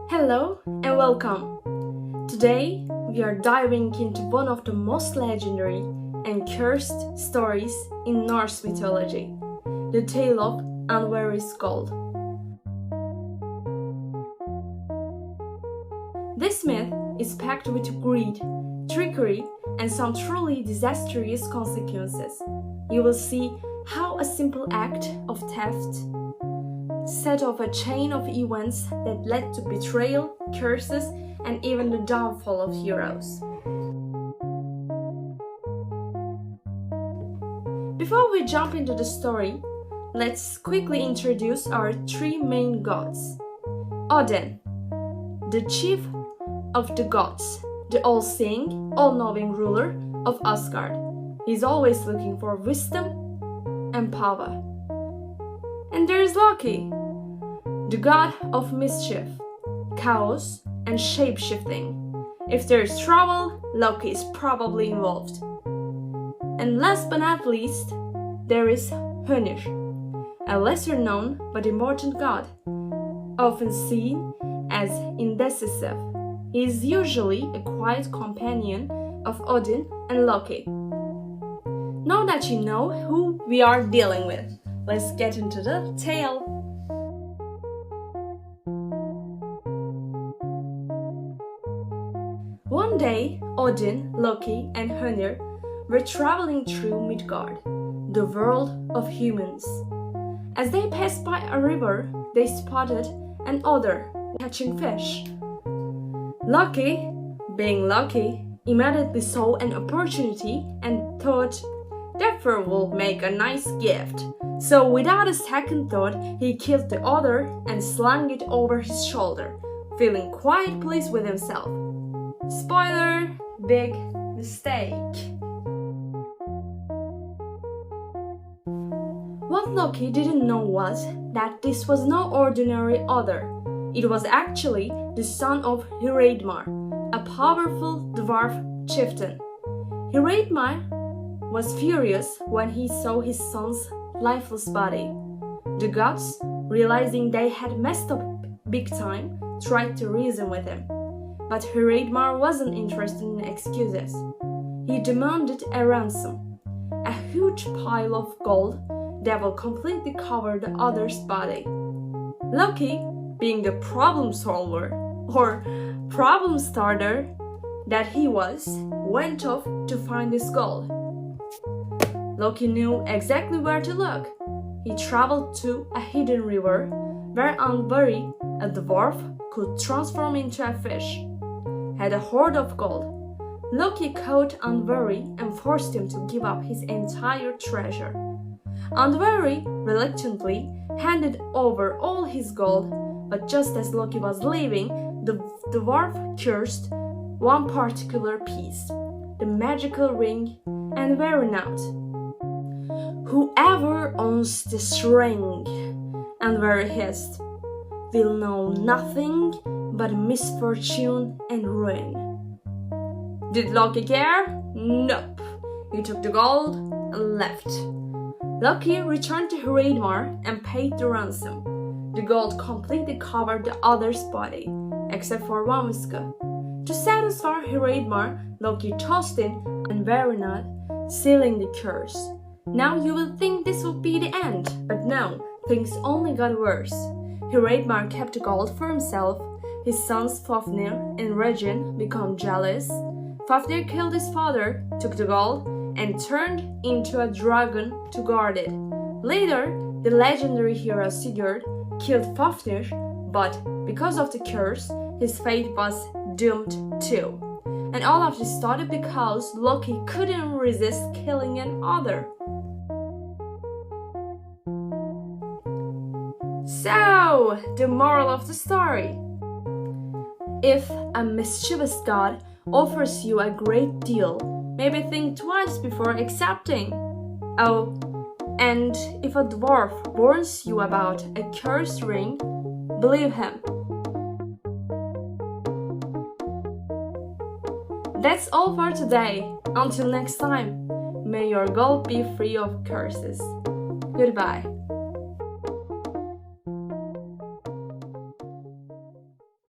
Hello and welcome! Today we are diving into one of the most legendary and cursed stories in Norse mythology, the tale of Andvari's gold. This myth is packed with greed, trickery, and some truly disastrous consequences. You will see how a simple act of theft set off a chain of events that led to betrayal, curses, and even the downfall of heroes. Before we jump into the story, let's quickly introduce our three main gods. Odin, the chief of the gods, the all-seeing, all-knowing ruler of Asgard. He's always looking for wisdom and power. And there is Loki, the god of mischief, chaos, and shape-shifting. If there is trouble, Loki is probably involved. And last but not least, there is Hönir, a lesser-known but important god, often seen as indecisive. He is usually a quiet companion of Odin and Loki. Now that you know who we are dealing with, let's get into the tale. One day, Odin, Loki, and Hönir were traveling through Midgard, the world of humans. As they passed by a river, they spotted an otter catching fish. Loki, being Loki, immediately saw an opportunity and thought, "That fur will make a nice gift." So without a second thought, he killed the otter and slung it over his shoulder, feeling quite pleased with himself. Spoiler, big mistake. What Loki didn't know was that this was no ordinary otter. It was actually the son of Hreidmar, a powerful dwarf chieftain. Hreidmar was furious when he saw his son's lifeless body. The gods, realizing they had messed up big time, tried to reason with him. But Hreidmar wasn't interested in excuses. He demanded a ransom, a huge pile of gold that will completely cover the other's body. Loki, being the problem solver or problem starter that he was, went off to find his gold. Loki knew exactly where to look. He traveled to a hidden river where Andvari, a dwarf, could transform into a fish, had a hoard of gold. Loki caught Andvari and forced him to give up his entire treasure. Andvari reluctantly handed over all his gold, but just as Loki was leaving, the dwarf cursed one particular piece, the magical ring, and were out. "Whoever owns this ring," Andvari hissed, "will know nothing but misfortune and ruin." Did Loki care? Nope. He took the gold and left. Loki returned to Hreidmar and paid the ransom. The gold completely covered the other's body, except for one whisker. To satisfy Hreidmar, Loki tossed in Andvari, sealing the curse. Now you will think this would be the end, but no, things only got worse. Hreidmar kept the gold for himself. His sons Fafnir and Regin became jealous. Fafnir killed his father, took the gold, and turned into a dragon to guard it. Later, the legendary hero Sigurd killed Fafnir, but because of the curse, his fate was doomed too. And all of this started because Loki couldn't resist killing an otter. So, the moral of the story. If a mischievous god offers you a great deal, maybe think twice before accepting. Oh, and if a dwarf warns you about a cursed ring, believe him. That's all for today. Until next time, may your gold be free of curses. Goodbye.